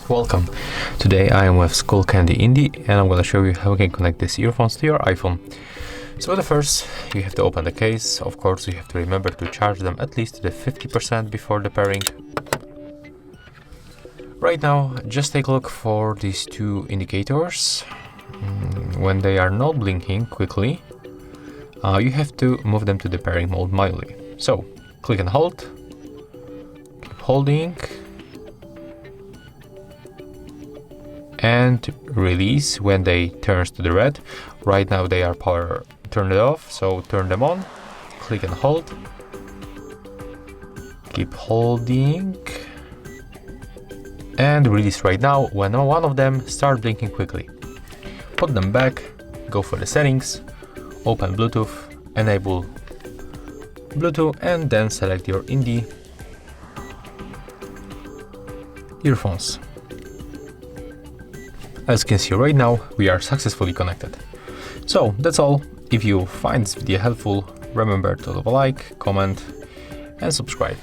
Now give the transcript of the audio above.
Welcome. Today I am with Skullcandy Indy and I'm going to show you how you can connect these earphones to your iPhone. So the first, you have to open the case. Of course, you have to remember to charge them at least to the 50% before the pairing. Right now, just take a look for these two indicators. When they are not blinking quickly, you have to move them to the pairing mode manually. So click and hold, keep holding, and release when they turns to the red. Right now they are power turned off, so turn them on, click and hold, keep holding, and release right now when one of them start blinking quickly. Put them back, go for the settings, open Bluetooth, enable Bluetooth, and then select your Indy earphones. As you can see right now, we are successfully connected. So that's all. If you find this video helpful, remember to leave a like, comment, and subscribe.